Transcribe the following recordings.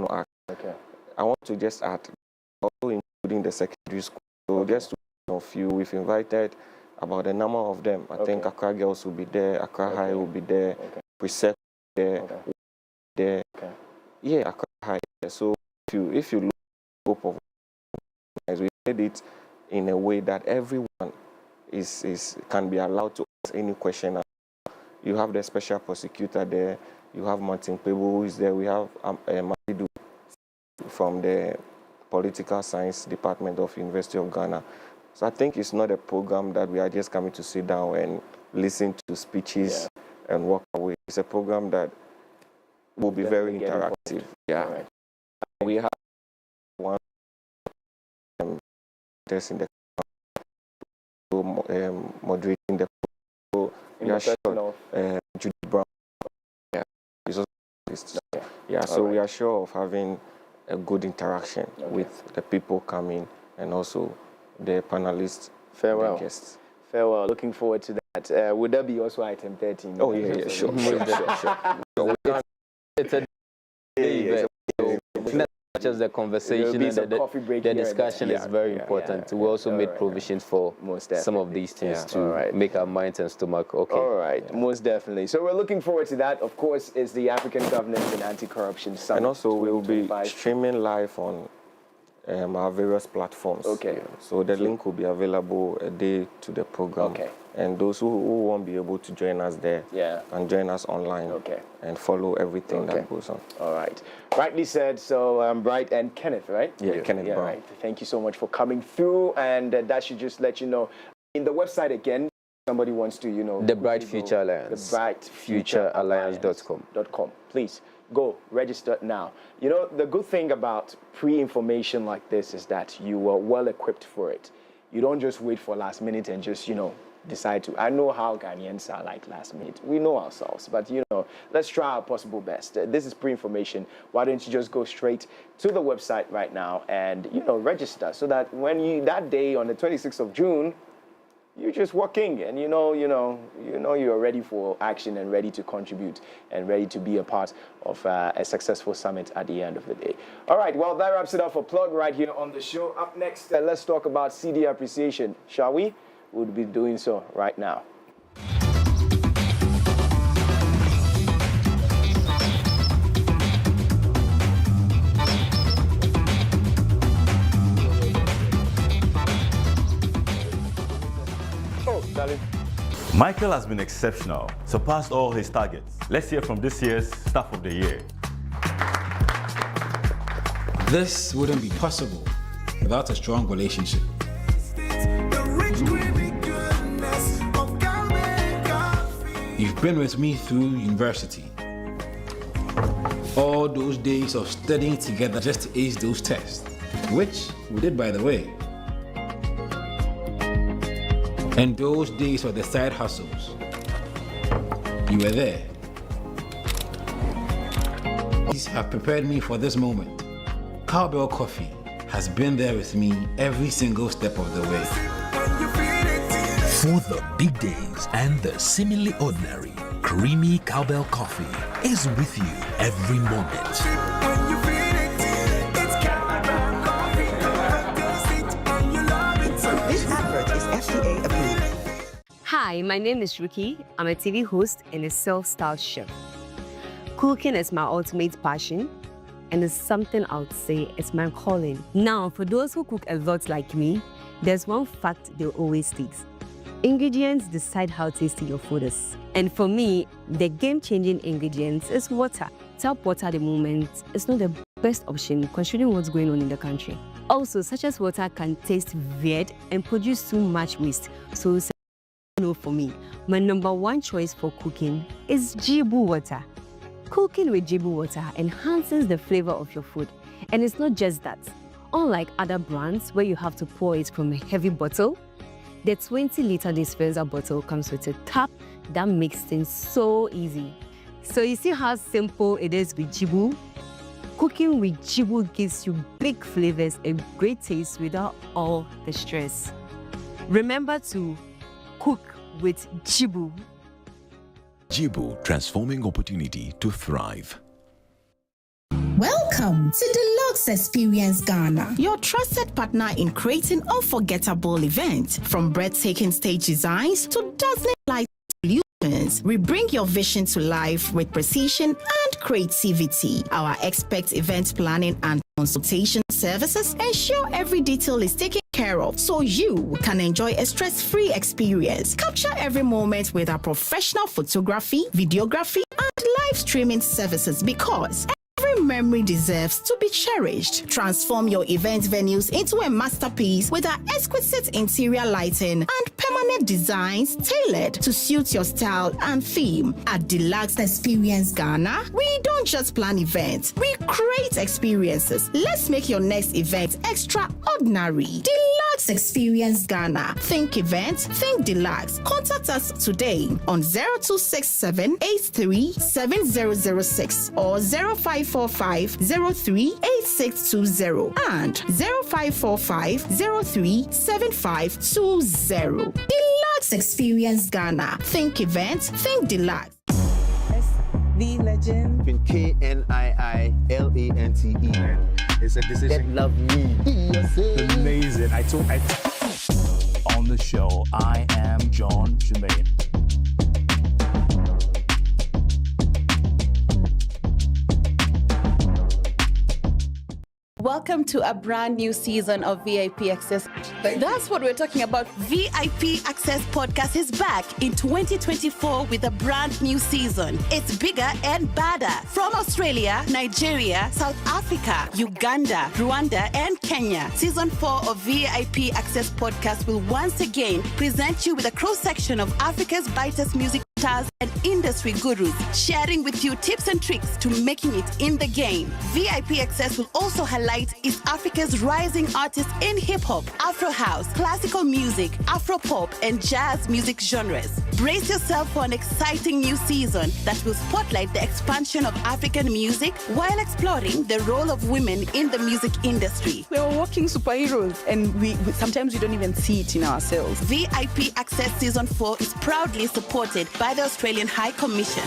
to add. Okay. I want to just add, also including the secondary school. So just to know a few, we've invited about a number of them. I think Accra Girls will be there, Accra High will be there, Precept there, there. Yeah, Accra High. So if you look at the scope of, we made it in a way that everyone can be allowed to ask any question. You have the special prosecutor there, you have Martin Pebu who is there, we have Madidu from the Political Science Department of University of Ghana. So I think it's not a program that we are just coming to sit down and listen to speeches and walk away. It's a program that will be very interactive. Yeah. Right. We have one test in the moderating the we are sure Judy Brown. So we are sure of having a good interaction with the people coming and also the panelists, the guests. Farewell. Looking forward to that. Would that be also item 13? Oh, yeah, sure. It's a day, not just the conversation and the discussion is very important. We also made provisions for some of these things to make our minds and stomach okay. All right, most definitely. So we're looking forward to that. Of course, is the African Governance and Anti-Corruption Summit. And also we'll be streaming live on our various platforms. Okay. So the link will be available a day to the program. Okay. And those who won't be able to join us there can join us online and follow everything that goes on. All right. Rightly said. So Bright and Kenneth, right? Yeah, Kenneth Brown. Right. Thank you so much for coming through. And that should just let you know, in the website again, somebody wants to, the Bright Future Alliance. The Bright Future Alliance.com. Please go register now. The good thing about pre-information like this is that you are well equipped for it. You don't just wait for last minute and just, decide to. I know how Ghanaians are like last minute. We know ourselves, but let's try our possible best. This is pre-information. Why don't you just go straight to the website right now and register so that when that day on the 26th of June, you just walk in and you're ready for action and ready to contribute and ready to be a part of a successful summit at the end of the day. All right, well, that wraps it up for Plug right here on the show. Up next, let's talk about Cedi appreciation, shall we? We'll be doing so right now. Michael has been exceptional, surpassed all his targets. Let's hear from this year's Staff of the Year. This wouldn't be possible without a strong relationship. You've been with me through university. All those days of studying together just to ace those tests, which we did, by the way. And those days of the side hustles. You were there. These have prepared me for this moment. Cowbell Coffee has been there with me every single step of the way. For the big days and the seemingly ordinary, creamy Cowbell Coffee is with you every moment. This advert is FDA approved. Hi, my name is Ricky. I'm a TV host and a self-styled chef. Cooking is my ultimate passion, and it's something I would say is my calling. Now, for those who cook a lot like me, there's one fact they always state. Ingredients decide how tasty your food is. And for me, the game-changing ingredients is water. Tap water at the moment is not the best option considering what's going on in the country. Also, such as water can taste weird and produce too much waste. So it's a no for me. My number one choice for cooking is Jibu water. Cooking with Jibu water enhances the flavor of your food. And it's not just that. Unlike other brands where you have to pour it from a heavy bottle, the 20-liter dispenser bottle comes with a tap that makes things so easy. So you see how simple it is with Jibu? Cooking with Jibu gives you big flavors and great taste without all the stress. Remember to cook with Jibu. Jibu, transforming opportunity to thrive. Welcome Welcome to Deluxe Experience Ghana, your trusted partner in creating unforgettable events. From breathtaking stage designs to dazzling light solutions, we bring your vision to life with precision and creativity. Our expert event planning and consultation services ensure every detail is taken care of so you can enjoy a stress-free experience. Capture every moment with our professional photography, videography, and live streaming services because every memory deserves to be cherished. Transform your event venues into a masterpiece with our exquisite interior lighting and permanent designs tailored to suit your style and theme. At Deluxe Experience Ghana, we don't just plan events, we create experiences. Let's make your next event extraordinary. Deluxe Experience Ghana. Think events, think Deluxe. Contact us today on 0267 83 7006 or 0545 03 8620 and 0545 03 7520. Deluxe Experience Ghana. Think events, think Deluxe. The legend. KNIILANTE. It's a decision. That love me. Amazing. On the show, I am John Jermaine. Welcome to a brand new season of VIP Access. That's what we're talking about. VIP Access Podcast is back in 2024 with a brand new season. It's bigger and badder. From Australia, Nigeria, South Africa, Uganda, Rwanda, and Kenya, Season 4 of VIP Access Podcast will once again present you with a cross-section of Africa's brightest music stars and industry gurus, sharing with you tips and tricks to making it in the game. VIP Access will also highlight East Africa's rising artists in hip-hop, Afro house, classical music, Afro pop, and jazz music genres. Brace yourself for an exciting new season that will spotlight the expansion of African music while exploring the role of women in the music industry. We are walking superheroes, and we sometimes we don't even see it in ourselves. VIP Access Season 4 is proudly supported by the Australian High Commission.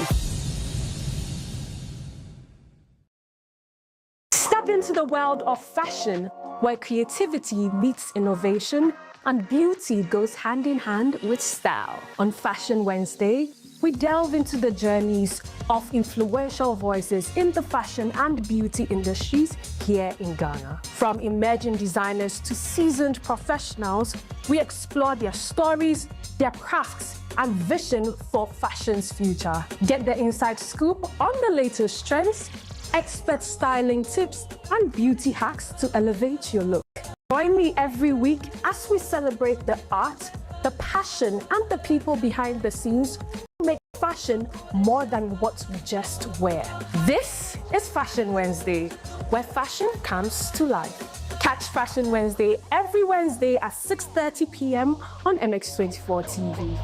Step into the world of fashion, where creativity meets innovation and beauty goes hand in hand with style. On Fashion Wednesday, we delve into the journeys of influential voices in the fashion and beauty industries here in Ghana. From emerging designers to seasoned professionals, we explore their stories, their crafts, and vision for fashion's future. Get the inside scoop on the latest trends, expert styling tips, and beauty hacks to elevate your look. Join me every week as we celebrate the art, the passion, and the people behind the scenes who make fashion more than what we just wear. This is Fashion Wednesday, where fashion comes to life. Catch Fashion Wednesday every Wednesday at 6:30 p.m. on MX24 TV.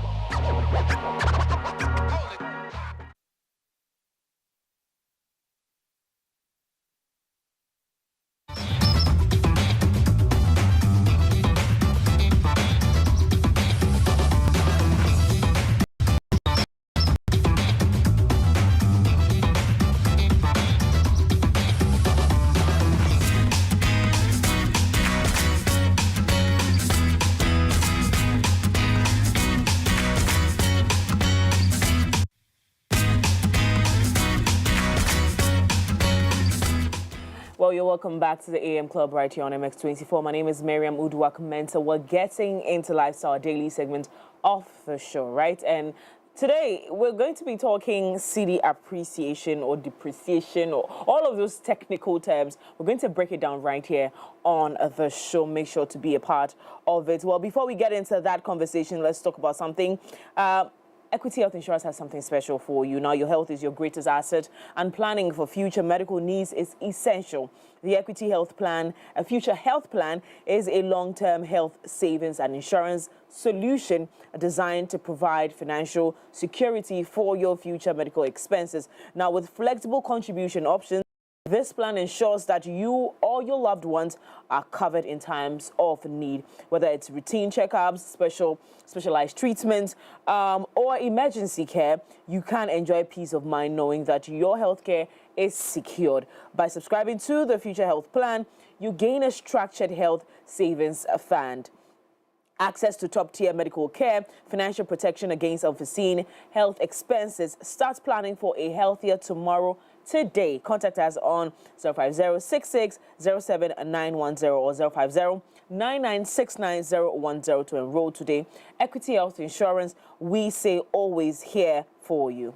Well, you're welcome back to the AM Club right here on MX24. My name is Miriam Uduak Mensah. We're getting into lifestyle daily segment of the show, right? And today we're going to be talking Cedi appreciation or depreciation or all of those technical terms. We're going to break it down right here on the show. Make sure to be a part of it. Well, before we get into that conversation, let's talk about something. Equity Health Insurance has something special for you. Now, your health is your greatest asset, and planning for future medical needs is essential. The Equity Health Plan, a future health plan, is a long-term health savings and insurance solution designed to provide financial security for your future medical expenses. Now, with flexible contribution options, this plan ensures that you or your loved ones are covered in times of need, whether it's routine checkups, specialized treatments, or emergency care. You can enjoy peace of mind knowing that your healthcare is secured. By subscribing to the Future Health Plan, you gain a structured health savings fund, access to top-tier medical care, financial protection against unforeseen health expenses. Start planning for a healthier tomorrow today. Contact us on 050-66-07910 or 050-9969-010 to enroll today. Equity Health Insurance, we say always here for you.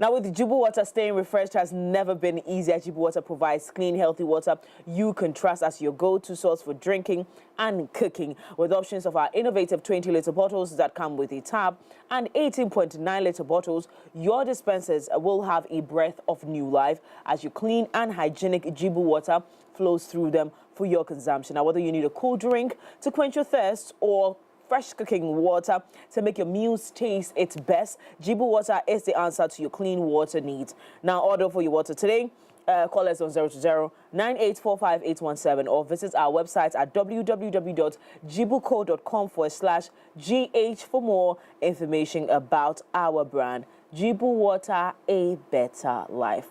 Now, with Jibu Water, staying refreshed has never been easier. Jibu Water provides clean, healthy water you can trust as your go-to source for drinking and cooking. With options of our innovative 20-liter bottles that come with a tab and 18.9-liter bottles, your dispensers will have a breath of new life as your clean and hygienic Jibu Water flows through them for your consumption. Now, whether you need a cool drink to quench your thirst or fresh cooking water to make your meals taste its best, Jibu Water is the answer to your clean water needs. Now, order for your water today. Call us on 020-9845817 or visit our website at www.jibuco.com/GH for more information about our brand. Jibu Water, a better life.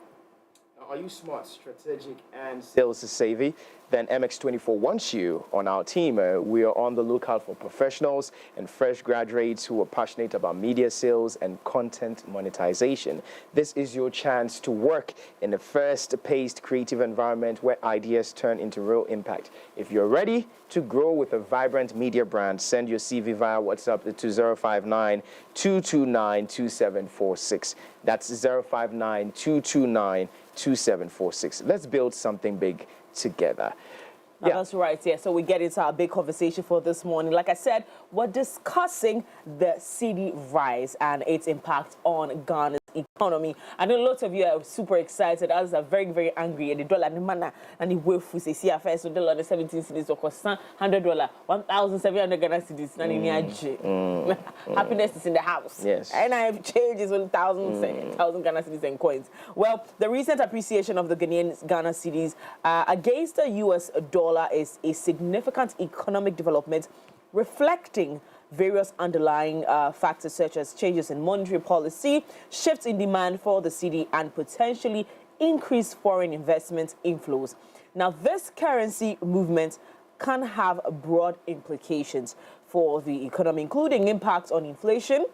Are you smart, strategic, and sales savvy? Then MX24 wants you on our team. We are on the lookout for professionals and fresh graduates who are passionate about media sales and content monetization. This is your chance to work in a fast-paced creative environment where ideas turn into real impact. If you're ready to grow with a vibrant media brand, send your CV via WhatsApp to 059-229-2746. That's 059-229-2746. Let's build something big together. Yeah. That's right, yeah. So we get into our big conversation for this morning. Like I said, we're discussing the Cedi rise and its impact on Ghana's economy. I know lots of you are super excited. Others are very, very angry. And the dollar, the mana, and the wave we see first, so dollar, the 17 cedis, of course, $100, 1,700 Ghana cedis. Happiness is in the house. Yes. And I have changes with 1,000 Ghana cedis and coins. Well, the recent appreciation of the Ghana cedis against the US dollar is a significant economic development, reflecting various underlying factors such as changes in monetary policy, shifts in demand for the cedi, and potentially increased foreign investment inflows. Now, this currency movement can have broad implications for the economy, including impacts on inflation,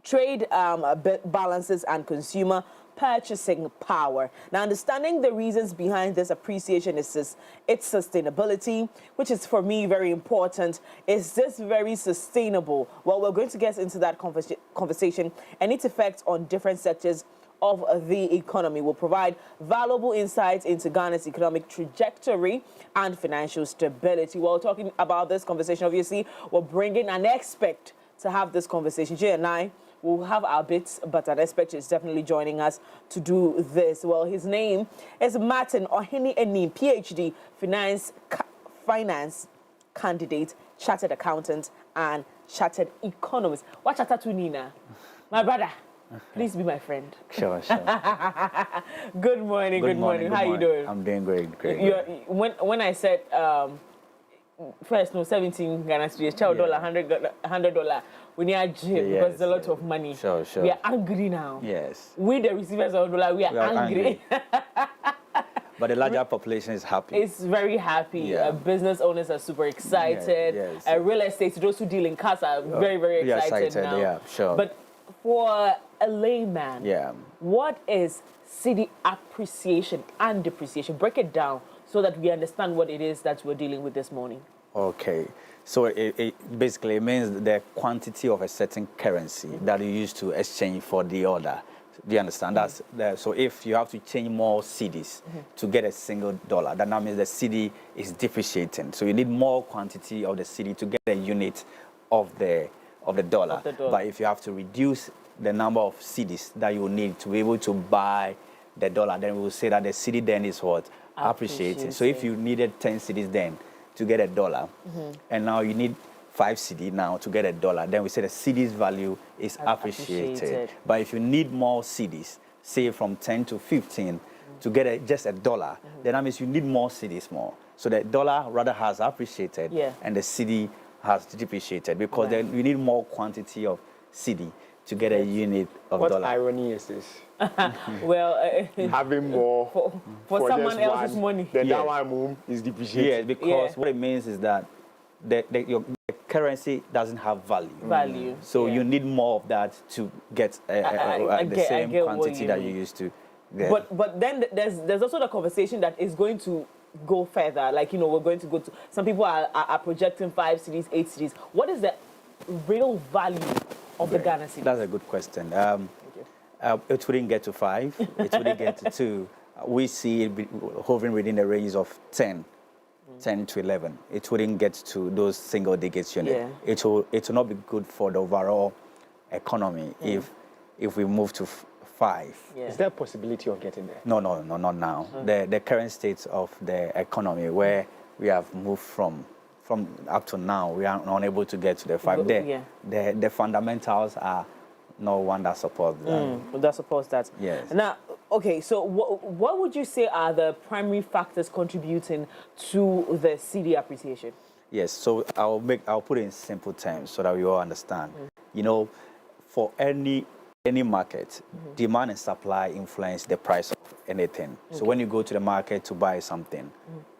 trade balances, and consumer purchasing power. Now, understanding the reasons behind this appreciation is its sustainability, which is for me very important. Is this very sustainable? Well, we're going to get into that conversation and its effects on different sectors of the economy. Will provide valuable insights into Ghana's economic trajectory and financial stability. While talking about this conversation, obviously, we're bringing an expert to have this conversation. Jay and I will have our bits, but an expert is definitely joining us to do this. Well, his name is Martin Ohene Anim, PhD, finance candidate, chartered accountant, and chartered economist. What chartered to Nina? My brother. Please be my friend. Sure. Good morning. How are you doing? I'm doing great. When I said first, 17 Ghana cedis, $100, we need because it's a lot of money. Sure. We are angry now. Yes. We, the receivers of dollar, we are angry. But the larger population is happy. It's very happy. Yeah. Business owners are super excited. Yes. Real estate, those who deal in cars are very, very excited now. Yeah, sure. But for a layman, what is cedi appreciation and depreciation? Break it down so that we understand what it is that we're dealing with this morning. Okay. So it basically means the quantity of a certain currency that you use to exchange for the other. Do you understand? So if you have to change more cedis to get a single dollar, that now means the cedi is depreciating. So you need more quantity of the cedi to get a unit of the dollar. But if you have to reduce the number of cedis that you need to be able to buy the dollar, then we will say that the cedi then is what? Appreciating. So if you needed 10 cedis then to get a dollar, and now you need 5 cedi now to get a dollar, then we say the cedi's value is appreciated. But if you need more cedis, say from 10 to 15 to get just a dollar, then that means you need more cedis more. So the dollar rather has appreciated and the cedi has depreciated because then you need more quantity of cedi to get a unit of dollar. What irony is this? Well, having more for someone else's money. Then that one is depreciating. Yeah, because what it means is that your currency doesn't have value. So you need more of that to get the same quantity that you used to get. But then there's also the conversation that is going to go further. Like, we're going to go to, some people are projecting 5 cities, 8 cities. What is the real value of the Ghana city? That's a good question. It wouldn't get to 5. It wouldn't get to 2. We see it hovering within the range of 10 to 11. It wouldn't get to those single digits unit. Yeah. It will not be good for the overall economy if we move to 5. Yeah. Is there a possibility of getting there? No, not now. The current state of the economy, where we have moved from up to now, we are unable to get to the 5. The fundamentals are no one that supports that. That supports that. Yes. Now, okay, so what would you say are the primary factors contributing to the cedi appreciation? Yes, so I'll put it in simple terms so that we all understand. For any market, demand and supply influence the price of anything. So when you go to the market to buy something,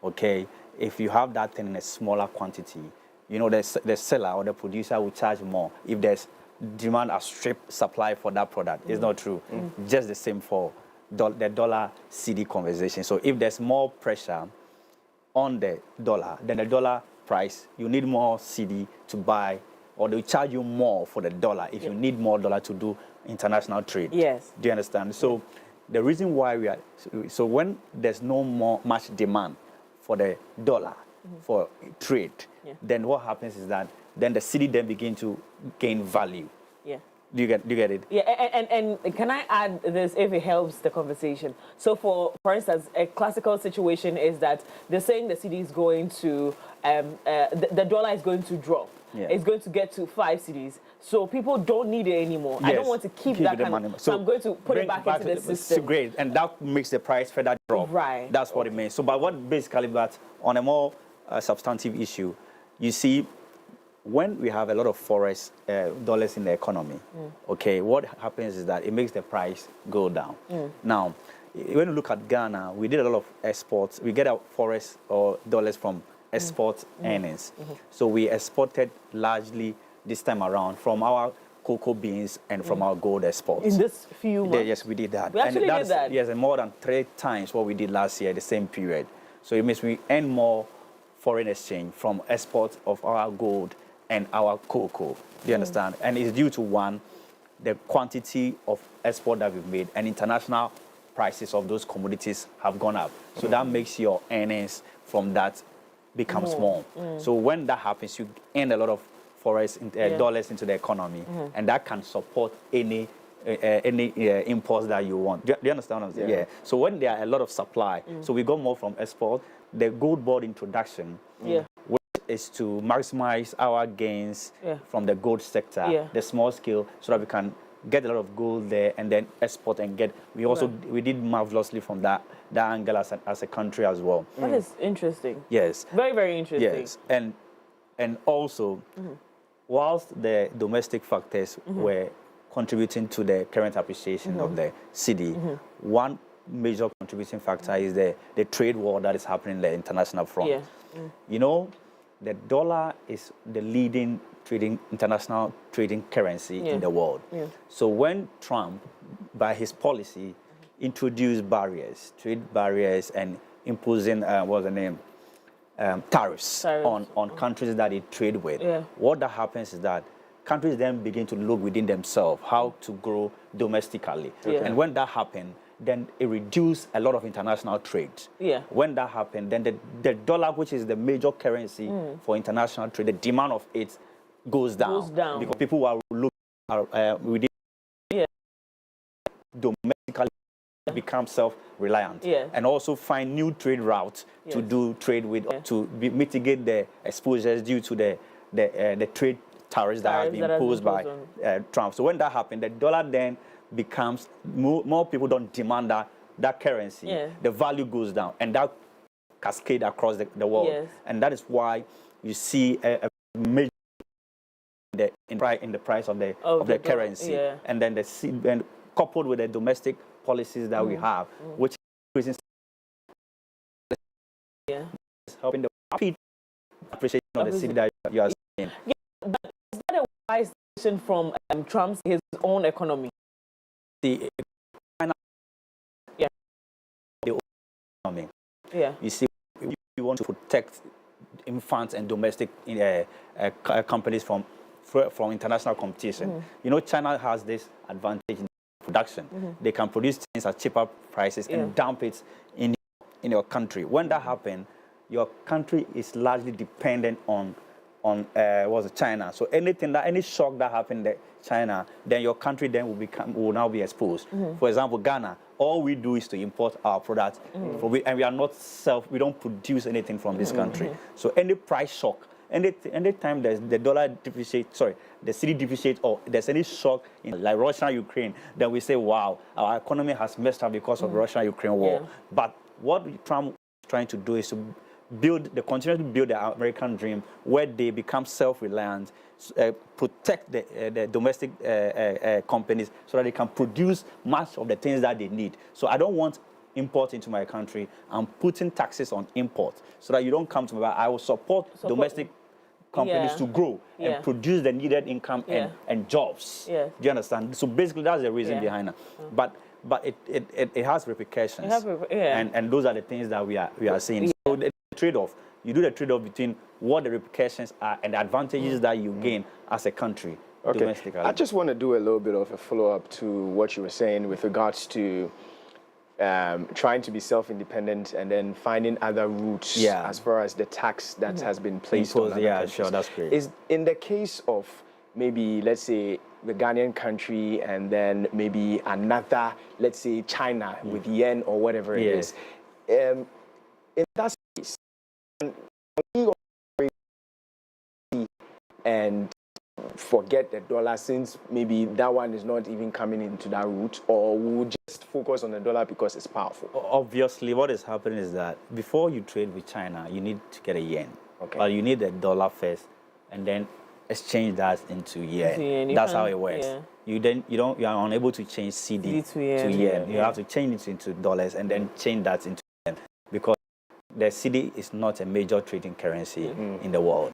okay, if you have that thing in a smaller quantity, the seller or the producer will charge more if there's demand outstrip supply for that product. It's not true. Just the same for the dollar cedi conversation. So if there's more pressure on the dollar, then the dollar price, you need more cedi to buy, or they'll charge you more for the dollar if you need more dollar to do international trade. Yes. Do you understand? So the reason why so when there's no much demand for the dollar for trade, then what happens is that then the cedi then begin to gain value. Yeah. Do you get it? Yeah, and can I add this if it helps the conversation? So for instance, a classical situation is that they're saying the cedi is going to, the dollar is going to drop. Yeah. It's going to get to 5 cedis. So people don't need it anymore. Yes. I don't want to keep that kind of money. So I'm going to put it back into the system. So great, and that makes the price further drop. Right. That's what it means. So, but what basically, but on a more substantive issue, you see, when we have a lot of forex dollars in the economy, okay, what happens is that it makes the price go down. Now, when you look at Ghana, we did a lot of exports. We get our forex or dollars from export earnings. So we exported largely this time around from our cocoa beans and from our gold exports. In this few months? Yes, we did that. We actually did that? Yes, and more than 3 times what we did last year, the same period. So it means we earn more foreign exchange from exports of our gold and our cocoa. Do you understand? And it's due to, one, the quantity of export that we've made, and international prices of those commodities have gone up. So that makes your earnings from that become small. So when that happens, you earn a lot of forex dollars into the economy, and that can support any imports that you want. Do you understand what I'm saying? Yeah. So when there are a lot of supply, so we go more from export. The gold board introduction, which is to maximize our gains from the gold sector, the small scale, so that we can get a lot of gold there and then export and get. We also we did marvelously from that angle as a country as well. That is interesting. Yes. Very, very interesting. Yes, and also, whilst the domestic factors were contributing to the current appreciation of the cedi, one major contributing factor is the trade war that is happening in the international front. The dollar is the leading international trading currency in the world. So when Trump, by his policy, introduced trade barriers, and imposing tariffs on countries that they trade with, what that happens is that countries then begin to look within themselves how to grow domestically. And when that happens, then it reduces a lot of international trade. When that happens, then the dollar, which is the major currency for international trade, the demand of it goes down. Because people are looking within domestically, become self-reliant, and also find new trade routes to do trade with, to mitigate the exposures due to the trade tariffs that have been imposed by Trump. So when that happens, the dollar then becomes, more people don't demand that currency, the value goes down, and that cascade across the world. And that is why you see a major in the price of the currency, and then coupled with the domestic policies that we have, which is helping the rapid appreciation of the city that you are seeing. Yeah, but is that a wise decision from Trump's his own economy? The economy. Yeah. You see, you want to protect infants and domestic companies from international competition. You know, China has this advantage in production. They can produce things at cheaper prices and dump it in your country. When that happens, your country is largely dependent on China. So any shock that happened in China, then your country then will now be exposed. For example, Ghana, all we do is to import our products, and we are not we don't produce anything from this country. So any price shock, any time the dollar depreciates, the cedi depreciates, or there's any shock in like Russia, Ukraine, then we say, wow, our economy has messed up because of Russia-Ukraine war. But what Trump is trying to do is to continue to build the American dream, where they become self-reliant, protect the domestic companies so that they can produce much of the things that they need. So I don't want import into my country. I'm putting taxes on import so that you don't come to me. I will support domestic companies to grow and produce the needed income and jobs. Do you understand? So basically, that's the reason behind it. But it has repercussions, and those are the things that we are seeing. So the trade-off, you do the trade-off between what the repercussions are and the advantages that you gain as a country domestically. I just want to do a little bit of a follow-up to what you were saying with regards to trying to be self-independent and then finding other routes as far as the tax that has been placed on other countries. Sure, that's great. Is in the case of maybe, let's say, the Ghanaian country and then maybe another, let's say, China with yen or whatever it is. In that case, and forget the dollar, since maybe that one is not even coming into that route, or we'll just focus on the dollar because it's powerful? Obviously, what is happening is that before you trade with China, you need to get a yen. But you need the dollar first, and then exchange that into yen. That's how it works. You are unable to change cedi to yen. You have to change it into dollars and then change that into yen, because the cedi is not a major trading currency in the world.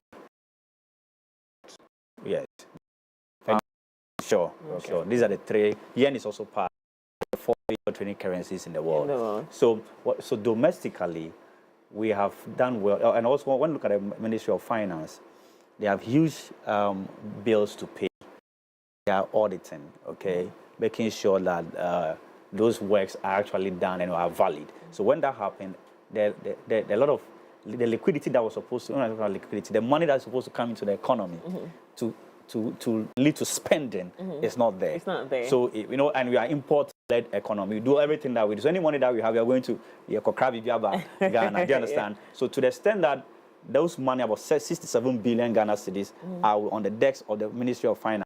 Yes. Sure. These are the three. Yen is also part of the 4 major trading currencies in the world. So domestically, we have done well. And also, when you look at the Ministry of Finance, they have huge bills to pay. They are auditing, making sure that those works are actually done and are valid. So when that happened, a lot of the liquidity that was supposed to, not liquidity, the money that's supposed to come into the economy to lead to spending is not there. It's not there. So, and we are import-led economy. We do everything that we do. So any money that we have, we are going to Ghana. Do you understand? So to the extent that those money, about 67 billion Ghana cedis, are on the decks of the Ministry of Finance,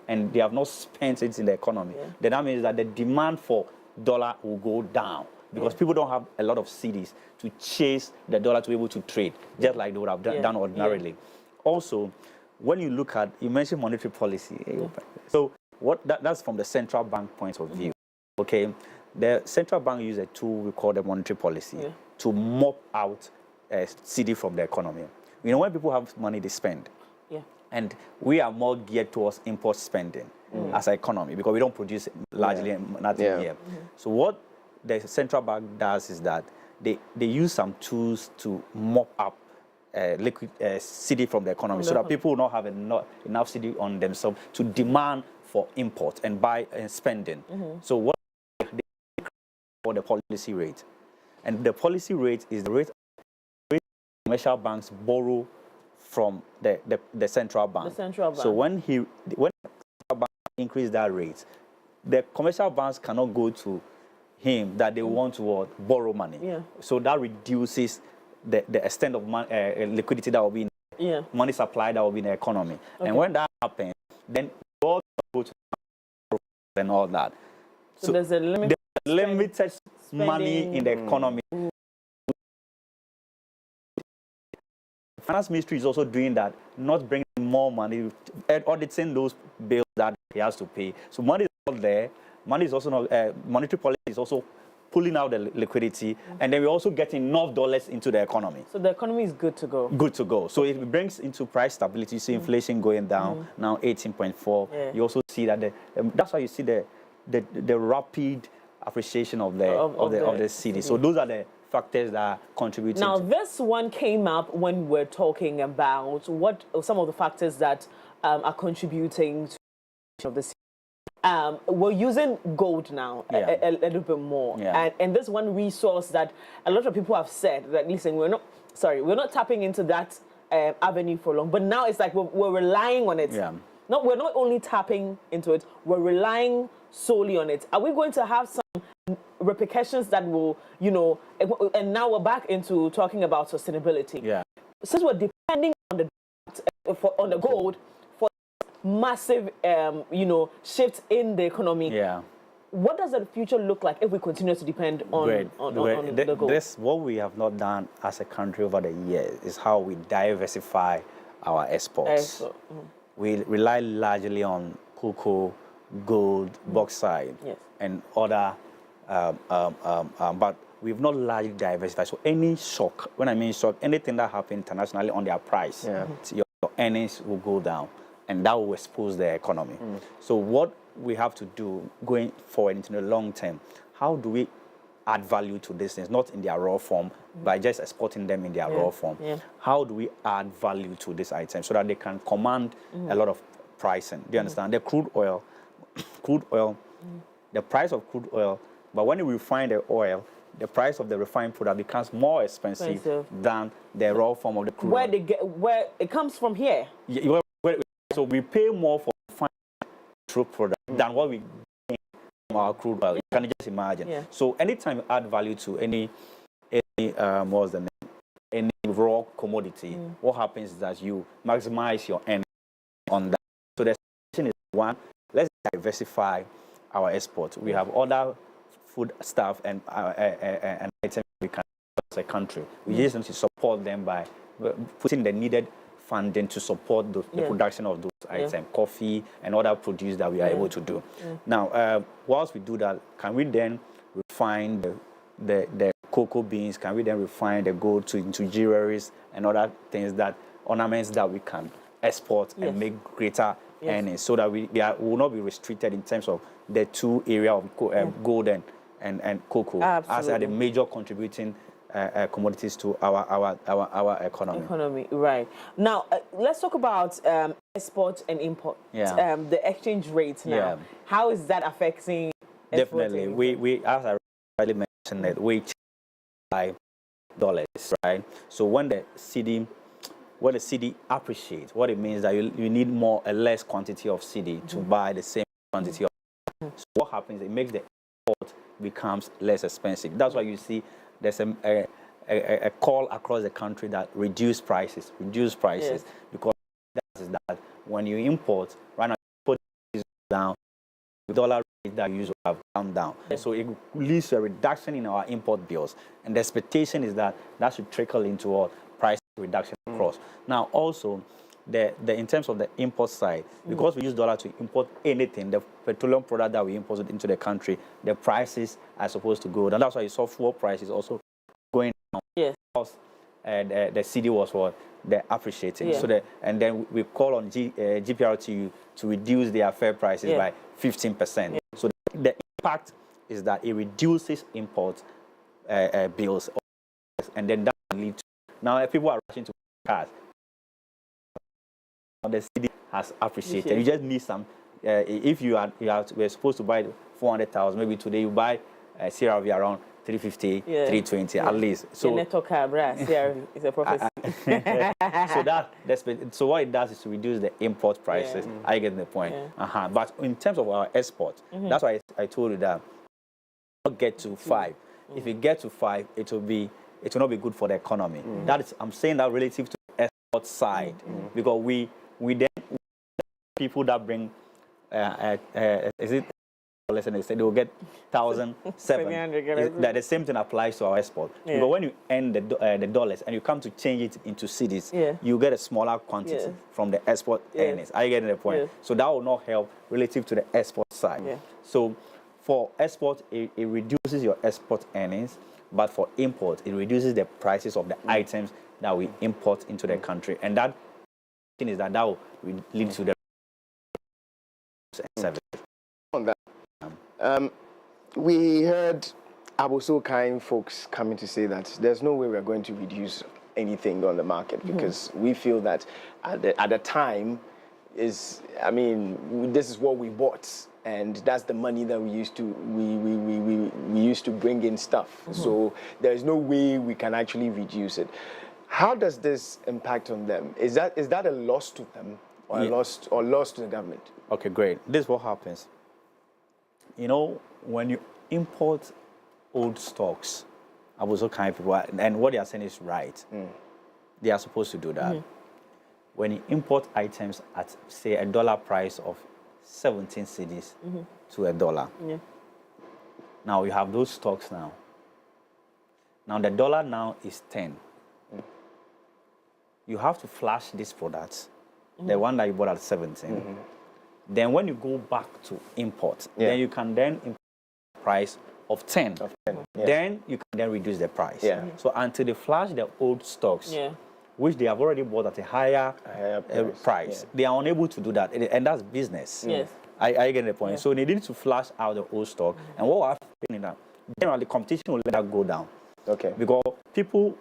and they have not spent it in the economy. Then that means that the demand for dollar will go down, because people don't have a lot of cedis to chase the dollar to be able to trade, just like they would have done ordinarily. Also, when you look at, you mentioned monetary policy. So that's from the central bank point of view. The central bank uses a tool we call the monetary policy to mop out cedi from the economy. When people have money, they spend. And we are more geared towards import spending as an economy, because we don't produce largely nothing here. So what the central bank does is that they use some tools to mop up liquid cedi from the economy, so that people will not have enough cedi on themselves to demand for import and buy and spending. So what they call the policy rate, and the policy rate is the rate commercial banks borrow from the central bank. So when the central bank increase that rate, the commercial banks cannot go to him that they want to borrow money. So that reduces the extent of liquidity that will be in money supply that will be in the economy. And when that happens, then all go to and all that. So there's a limited money in the economy. The Finance Ministry is also doing that, not bringing more money, auditing those bills that he has to pay. So money is not there. Money is also not, monetary policy is is also pulling out the liquidity, and then we also get enough dollars into the economy. So the economy is good to go. Good to go. So it brings into price stability. You see inflation going down, now 18.4. Yeah. You also see that that's why you see the rapid appreciation of the cedi. So those are the factors that are contributing. Now, this one came up when we're talking about what some of the factors that are contributing to the cedi. We're using gold now a little bit more, and this one resource that a lot of people have said that, listen, we're not tapping into that avenue for long, but now it's like we're relying on it. No, we're not only tapping into it, we're relying solely on it. Are we going to have some repercussions that will, and now we're back into talking about sustainability. Since we're depending on the gold for massive, shift in the economy. What does the future look like if we continue to depend on the gold? This, what we have not done as a country over the years is how we diversify our exports. We rely largely on cocoa, gold, bauxite, and other, but we've not largely diversified. So any shock, when I mean shock, anything that happens internationally on their price, your earnings will go down, and that will expose the economy. So what we have to do going forward into the long term, how do we add value to these things, not in their raw form, by just exporting them in their raw form? How do we add value to this item so that they can command a lot of pricing? Do you understand? The crude oil, the price of crude oil, but when you refine the oil, the price of the refined product becomes more expensive than the raw form of the crude oil. Where it comes from here? So we pay more for refined crude product than what we pay from our crude oil. You can just imagine. So anytime you add value to any raw commodity, what happens is that you maximize your earnings on that. So the situation is one, let's diversify our exports. We have other food stuff and items we can as a country. We just need to support them by putting the needed funding to support the production of those items, coffee and other produce that we are able to do. Now, whilst we do that, can we then refine the cocoa beans? Can we then refine the gold into jewelries and other things, that ornaments that we can export and make greater earnings, so that we will not be restricted in terms of the two areas of gold and cocoa as are the major contributing commodities to our economy. Right. Now, let's talk about export and import. The exchange rate now. How is that affecting? Definitely. We as I already mentioned, that we change $5, right? So when the cedi appreciates, what it means that you need a less quantity of cedi to buy the same quantity of. So what happens? It makes the import becomes less expensive. That's why you see there's a call across the country that reduce prices, because that is that when you import, right now import is down, the dollar rate that you use will have gone down. So it leads to a reduction in our import bills, and the expectation is that should trickle into our price reduction across. Now also, in terms of the import side, because we use dollar to import anything, the petroleum product that we import into the country, the prices are supposed to go down. That's why you saw fuel prices also going down. Because the cedi was appreciating. So and then we call on GPRTU to reduce their fare prices by 15%. So the impact is that it reduces import bills, and then that leads to, now people are rushing to cars. The cedi has appreciated. You just need some. If we're supposed to buy 400,000, maybe today you buy CRV around 350, 320 at least. So CRV is a prophecy. So what it does is to reduce the import prices. I get the point. But in terms of our export, that's why I told you that not get to 5. If you get to 5, it will not be good for the economy. That is, I'm saying that relative to the export side, because we then people that bring is it and they say they will get 1,007. That the same thing applies to our export. But when you earn the dollars and you come to change it into cedis, you get a smaller quantity from the export earnings. Are you getting the point? So that will not help relative to the export side. So for export, it reduces your export earnings, but for import, it reduces the prices of the items that we import into the country. And that thing is that will lead to the service. On that, we heard Aboso kind folks coming to say that there's no way we're going to reduce anything on the market because we feel that at the time this is what we bought, and that's the money that we used to bring in stuff. So there's no way we can actually reduce it. How does this impact on them? Is that a loss to them or a loss to the government? Okay, great. This is what happens. You know, when you import old stocks, I was okay people, and what they are saying is right. They are supposed to do that. When you import items at, say, $1 price of 17 cedis to $1. Now you have those stocks now. Now the dollar now is 10. You have to flash these products, the one that you bought at 17. Then when you go back to import, then you can then import the price of 10. Then you can then reduce the price. So until they flash the old stocks, which they have already bought at a higher price, they are unable to do that, and that's business. I get the point. So they need to flash out the old stock, and what will happen is that generally competition will let that go down. Because people,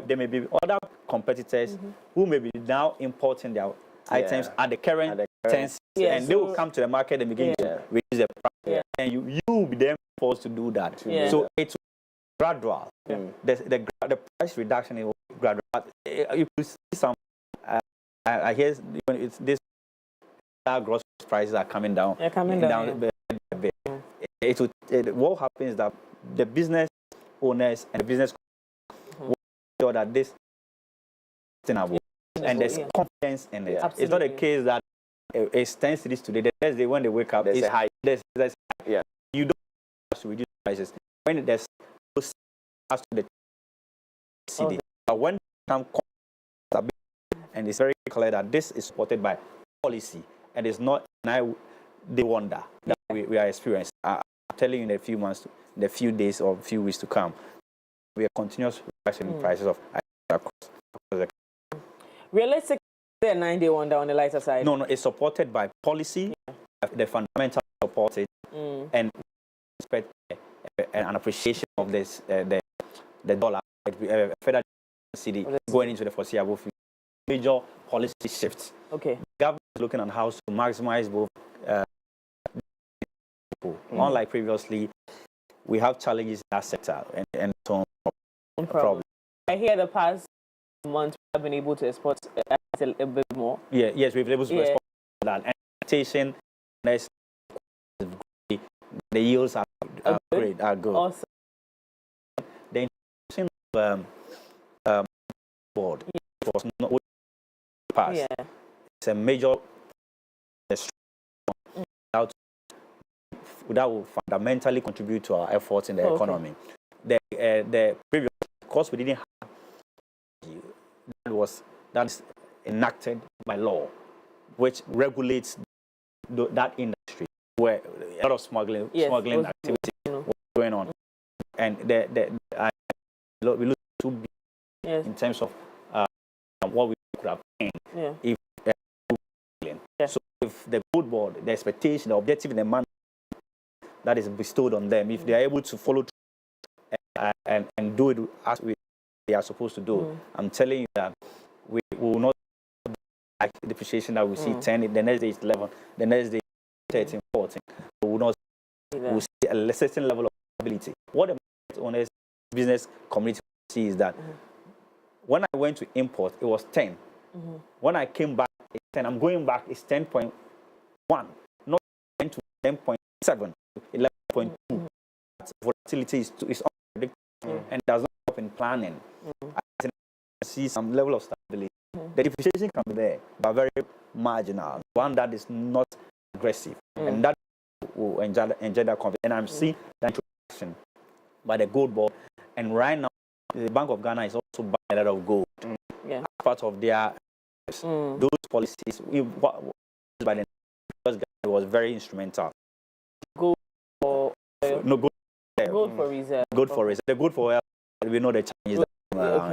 there may be other competitors who may be now importing their items at the current 10 cents, and they will come to the market and begin to reduce the price, and you will be then forced to do that. So it's gradual. The price reduction is gradual. You could see some. I hear when it's this gross prices are coming down. They're coming down. What happens is that the business owners and the business will ensure that this thing are, and there's confidence in it. It's not a case that it's 10 cities today. The next day when they wake up, there's a high. You don't have to reduce prices when there's as to the CD. But when come and it's very clear that this is supported by policy and it's not the wonder that we are experiencing. I'm telling you, in a few months, in a few days or a few weeks to come, we are continuous rising prices of across the country. Realistically, is there a 9-day wonder on the lighter side? No, it's supported by policy, the fundamental support it, and expect an appreciation of this the dollar, federal Cedi going into the foreseeable future. Major policy shifts. The government is looking at how to maximize both people. Unlike previously, we have challenges in that sector and so on. Problem. I hear the past months we have been able to export a bit more. Yes, we've been able to export that. And expectation, the yields are great, are good. Awesome. The introduction of board was not passed. It's a major that will fundamentally contribute to our efforts in the economy. The previous, of course, we didn't have that's enacted by law, which regulates that industry where a lot of smuggling activity was going on, and we lose 2 billion in terms of what we could have gained if so if the gold board, the expectation, the objective, and the mandate that is bestowed on them, if they are able to follow through and do it as they are supposed to do, I'm telling you that we will not like the depreciation that we see 10, the next day is 11, the next day 13, 14. We will not we'll see a certain level of stability. What the market owners, business community see is that when I went to import, it was 10. When I came back, it's 10. I'm going back, it's 10.1, not 10 to 10.7, 11.2. That volatility is unpredictable and does not help in planning. I see some level of stability. The depreciation can be there, but very marginal, one that is not aggressive, and that will enjoy that confidence. And I'm seeing that introduction by the gold board, and right now the Bank of Ghana is also buying a lot of gold. As part of their those policies, by the was very instrumental. Gold good for reserve. Good for reserve. The good for we know the Chinese,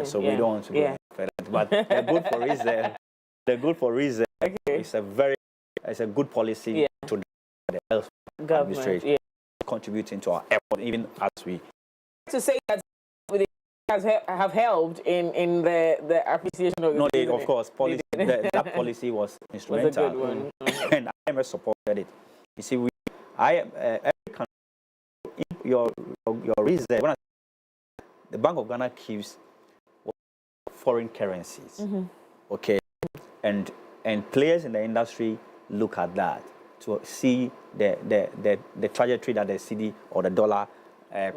so we don't want to go further. But the good for reserve, it's a good policy to the health administration, contributing to our effort, even as we. To say that have helped in the appreciation of. No, of course, policy. That policy was instrumental, was a good one. And IMF supported it. You see, every country, your reserve. The Bank of Ghana keeps foreign currencies, okay, and players in the industry look at that to see the trajectory that the Cedi or the dollar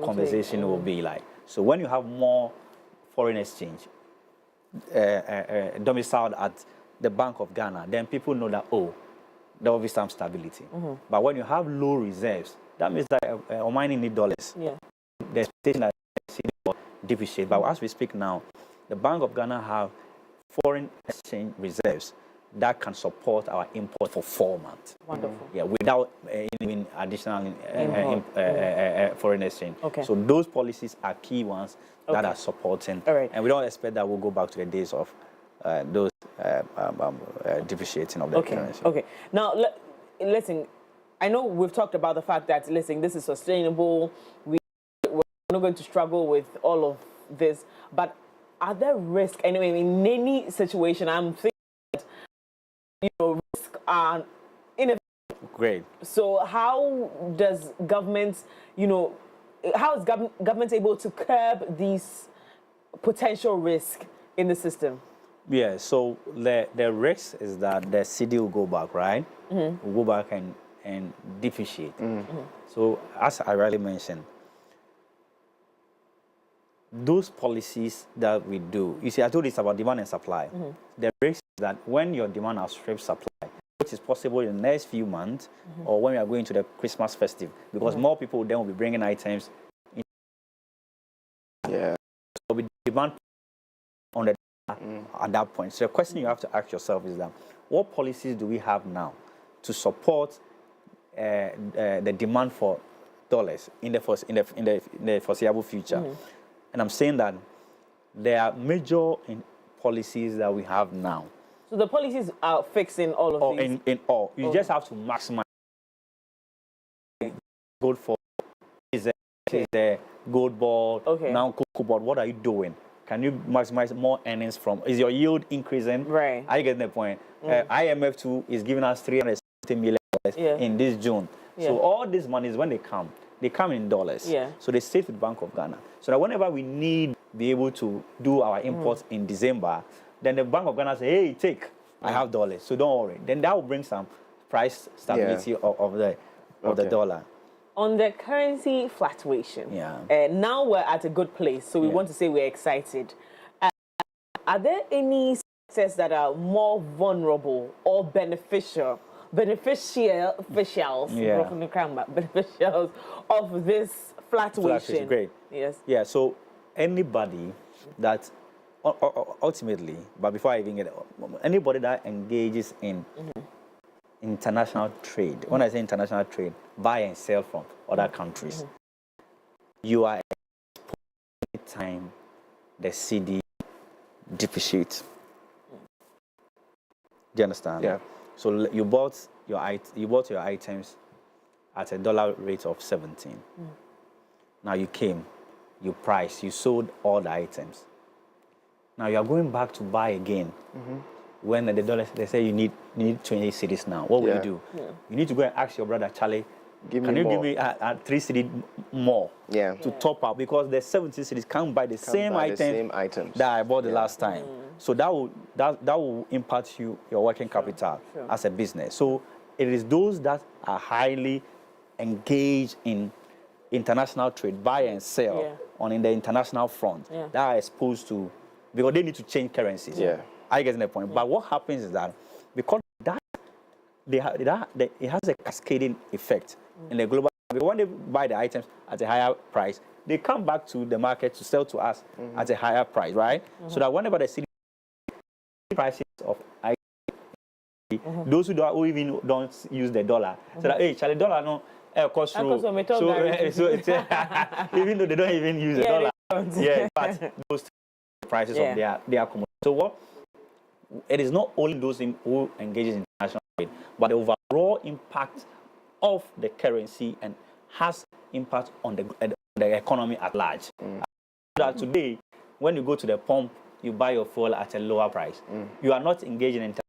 conversation will be like. So when you have more foreign exchange domiciled at the Bank of Ghana, then people know that, there will be some stability. But when you have low reserves, that means that Omani need dollars. Yeah. The expectation that Cedi will depreciate. But as we speak now, the Bank of Ghana have foreign exchange reserves that can support our import for 4 months. Wonderful. Yeah, without any additional foreign exchange. Okay. So those policies are key ones that are supporting. All right. And we don't expect that we'll go back to the days of those depreciating of the currency. Okay. Now, listen, I know we've talked about the fact that, listen, this is sustainable. We're not going to struggle with all of this. But are there risks? Anyway, in any situation, I'm thinking that, risks are inevitable. Great. So how does government, how is government able to curb these potential risks in the system? Yeah, so the risk is that the Cedi will go back, right? Will go back and depreciate. So as I already mentioned, those policies that we do, you see, I told you it's about demand and supply. The risk is that when your demand outstrips supply, which is possible in the next few months, or when we are going to the Christmas festive, because more people then will be bringing items in. Yeah. So we demand on the at that point. So the question you have to ask yourself is that, what policies do we have now to support the demand for dollars in the foreseeable future? And I'm saying that there are major policies that we have now. So the policies are fixing all of these? In all. You just have to maximize gold for the gold board, now cocoa board. What are you doing? Can you maximize more earnings from? Is your yield increasing? Right. Are you getting the point? IMF too is giving us $360 million in this June. So all these monies, when they come in dollars. So they sit with Bank of Ghana. So that whenever we need be able to do our imports in December, then the Bank of Ghana say, hey, take, I have dollars, so don't worry. Then that will bring some price stability of the dollar. On the currency fluctuation, now we're at a good place, so we want to say we're excited. Are there any sectors that are more vulnerable or beneficials of this fluctuation? Great. Yes. Yeah, so anybody that ultimately, but before I even get it, anybody that engages in international trade, when I say international trade, buy and sell from other countries, you are exposed time the Cedi depreciates. Do you understand? Yeah. So you bought your items at a dollar rate of 17. Now you came, you priced, you sold all the items. Now you are going back to buy again. When the dollars, they say you need 20 cedis now. What will you do? You need to go and ask your brother, Charlie, can you give me 3 cedis more to top up? Because the 17 cedis can't buy the same items that I bought the last time. So that will impact your working capital as a business. So it is those that are highly engaged in international trade, buy and sell in the international front, that are exposed to, because they need to change currencies. I get the point. But what happens is that because that it has a cascading effect in the global. Because when they buy the items at a higher price, they come back to the market to sell to us at a higher price, right? So that whenever they see prices of items, those who even don't use the dollar, so that, hey, Charlie, dollar, no, cost through. So it's, even though they don't even use the dollar, but those prices of their commodities. So what? It is not only those who engage in international trade, but the overall impact of the currency and has impact on the economy at large. That today, when you go to the pump, you buy your fuel at a lower price. You are not engaging in international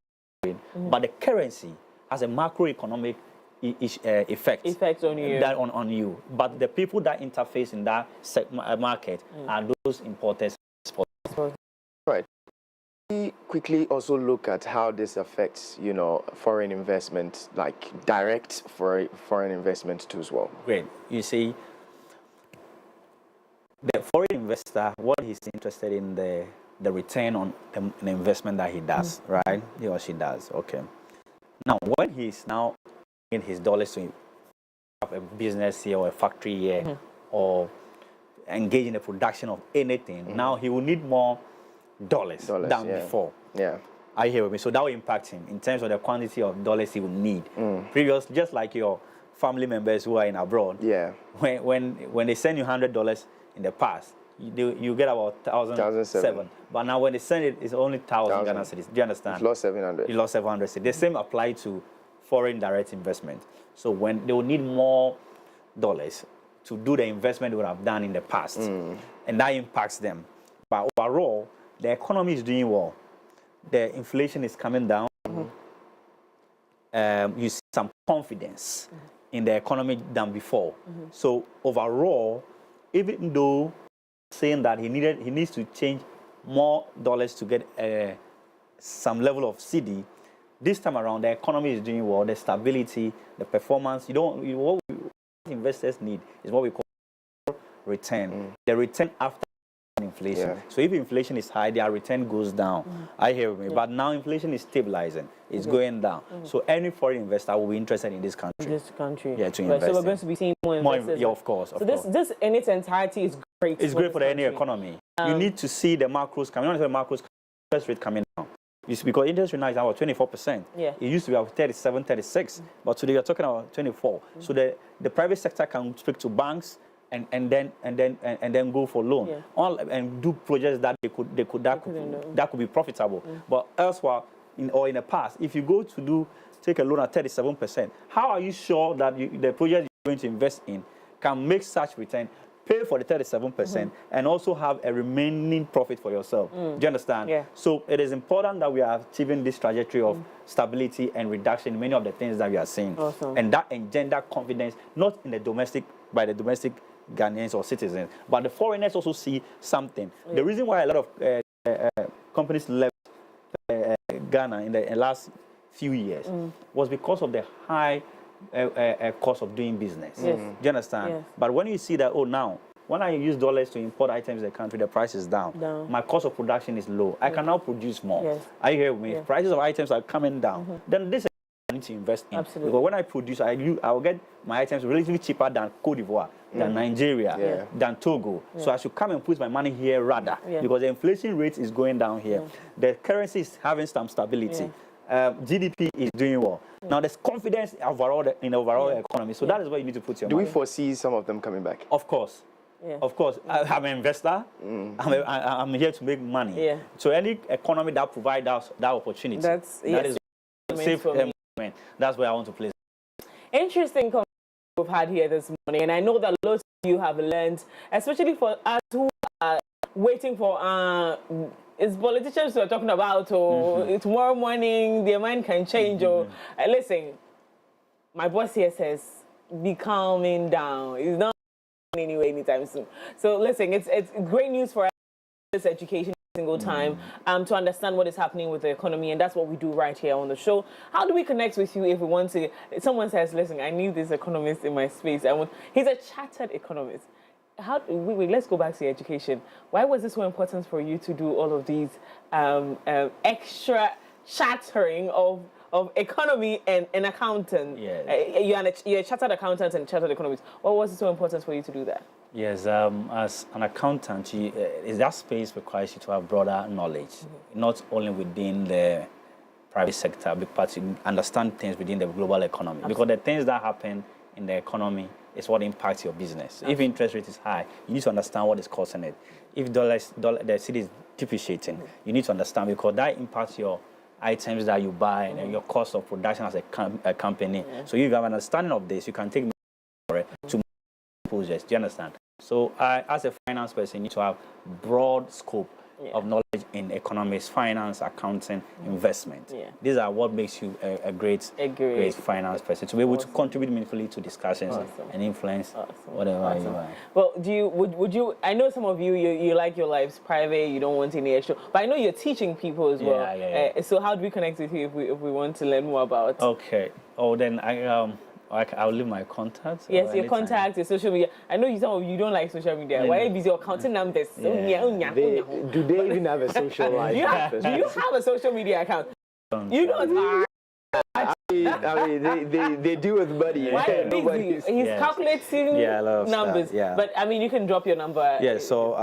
trade, but the currency has a macroeconomic effect on you. On you. But the people that interface in that market are those importers. Right. We quickly also look at how this affects, foreign investment, like direct foreign investment too as well. Great. You see, the foreign investor, what he's interested in the return on the investment that he does, right? He or she does. Okay. Now, when he's now in his dollars to have a business here or a factory here or engage in the production of anything, now he will need more dollars than before. Yeah. I hear me. So that will impact him in terms of the quantity of dollars he will need. Previous, just like your family members who are in abroad. Yeah. When they send you $100 in the past, you get about 1,007. But now when they send it, it's only 1,000 Ghana cedis. Do you understand? You lost 700. You lost 700 cedis. The same apply to foreign direct investment. So when they will need more dollars to do the investment they would have done in the past, and that impacts them. But overall, the economy is doing well. The inflation is coming down. You see some confidence in the economy than before. So overall, even though saying that he needs to change more dollars to get some level of Cedi, this time around the economy is doing well. The stability, the performance. What investors need is what we call return. The return after inflation. So if inflation is high, their return goes down. I hear me. But now inflation is stabilizing. It's going down. So any foreign investor will be interested in this country. Yeah, to invest. So we're going to be seeing more investors. Yeah, of course. So this in its entirety is great. It's great for any economy. You need to see the macros coming. You don't see the macros interest rate coming down. Because interest rate now is about 24%. Yeah. It used to be about 37, 36. But today you're talking about 24. So the private sector can speak to banks and then go for loan and do projects that that could be profitable. But elsewhere in the past, if you go to take a loan at 37%, how are you sure that the project you're going to invest in can make such return, pay for the 37%, and also have a remaining profit for yourself? Do you understand? Yeah. So it is important that we are achieving this trajectory of stability and reduction in many of the things that we are seeing. Awesome. And that engender confidence, not in the domestic Ghanaians or citizens, but the foreigners also see something. The reason why a lot of companies left Ghana in the last few years was because of the high cost of doing business. Yes. Do you understand? Yes. But when you see that, now, when I use dollars to import items in the country, the price is down. My cost of production is low. I can now produce more. Yes. I hear me. If prices of items are coming down, then this I need to invest in. Absolutely. Because when I produce, I will get my items relatively cheaper than Cote d'Ivoire, than Nigeria, than Togo. So I should come and put my money here rather, because the inflation rate is going down here. The currency is having some stability. GDP is doing well. Now there's confidence in the overall economy. So that is where you need to put your money. Do we foresee some of them coming back? Of course. Yeah. Of course. I'm an investor. I'm here to make money. Yeah. So any economy that provides us that opportunity, that is safe. That's where I want to place. Interesting conversation we've had here this morning, and I know that lots of you have learned, especially for us who are waiting for it's politicians who are talking about, or tomorrow morning their mind can change, or listen, my boss here says, be calming down. It's not anyway anytime soon. So listen, it's great news for us, this education single time to understand what is happening with the economy, and that's what we do right here on the show. How do we connect with you if we want to? Someone says, listen, I need this economist in my space. He's a chartered economist. Wait, let's go back to education. Why was it so important for you to do all of these extra chattering of economy and accountant? Yes. You're a chartered accountant and chartered economist. Why was it so important for you to do that? Yes, as an accountant, that space requires you to have broader knowledge, not only within the private sector, but to understand things within the global economy. Absolutely. Because the things that happen in the economy is what impacts your business. If interest rate is high, you need to understand what is causing it. If the cedi is depreciating, you need to understand, because that impacts your items that you buy and your cost of production as a company. So if you have an understanding of this, you can take to projects. Do you understand? So as a finance person, you need to have broad scope of knowledge in economics, finance, accounting, investment. These are what makes you a great finance person, to be able to contribute meaningfully to discussions and influence whatever you are. Well, would you? I know some of you like your lives private. You don't want any extra, but I know you're teaching people as well. So how do we connect with you if we want to learn more about? Okay. Oh, then I'll leave my contacts. Yes, your contacts, your social media. I know some of you don't like social media. Why are you busy counting numbers? Do they even have a social life? Do you have a social media account? You don't. I mean, they do with money. Why are you busy? He's calculating numbers. But I mean, you can drop your number. Yeah, so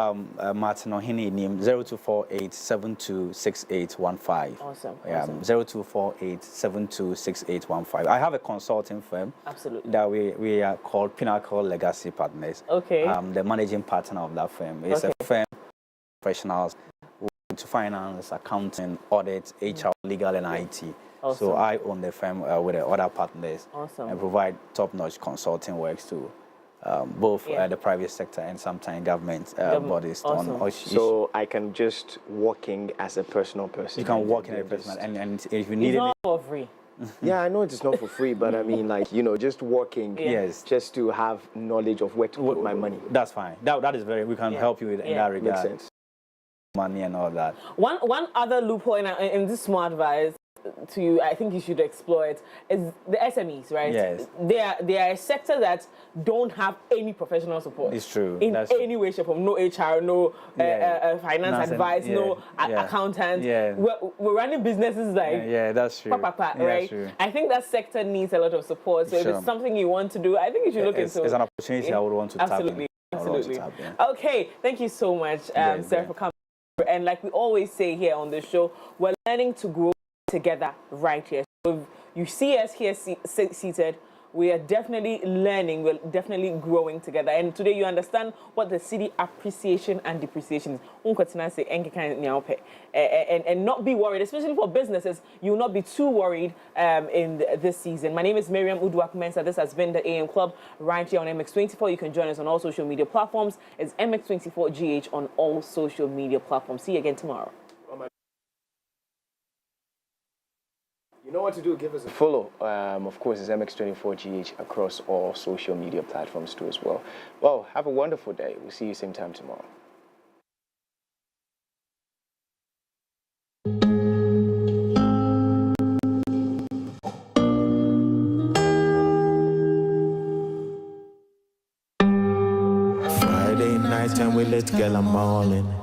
Martin Ohene Anim, 0248726815. Awesome. Yeah, 0248726815. I have a consulting firm. Absolutely. That we are called Pinnacle Legacy Partners. Okay. The managing partner of that firm. It's a firm of professionals into finance, accounting, audit, HR, legal, and IT. Awesome. So I own the firm with the other partners. Awesome. And provide top-notch consulting works to both the private sector and sometimes government bodies. Awesome. So I can just walk in as a personal person. You can walk in as a person, and if you need it, it's not for free. Yeah, I know it's not for free, but I mean, like, just working, just to have knowledge of where to put my money. That's fine. That is very. We can help you in that regard. Makes sense. Money and all that. One other loophole in this small advice to you, I think you should explore it, is the SMEs, right? Yes. They are a sector that don't have any professional support. It's true. In any way, shape, form. No HR, no finance advice, no accountant. Yeah. We're running businesses like that's true. Right? True. I think that sector needs a lot of support. So if it's something you want to do, I think you should look into it. It's an opportunity I would want to tap in. Absolutely. Okay, thank you so much, Sarah, for coming. And like we always say here on the show, we're learning to grow together right here. So if you see us here seated, we are definitely learning, we're definitely growing together. And today you understand what the cedi appreciation and depreciation is. And not be worried, especially for businesses, you will not be too worried in this season. My name is Miriam Uduak-Mensah. This has been the AM Club right here on MX24. You can join us on all social media platforms. It's MX24GH on all social media platforms. See you again tomorrow. You know what to do, give us a follow. Of course, it's MX24GH across all social media platforms too as well. Well, have a wonderful day. We'll see you same time tomorrow. Friday night and we lit, girl, I'm all in.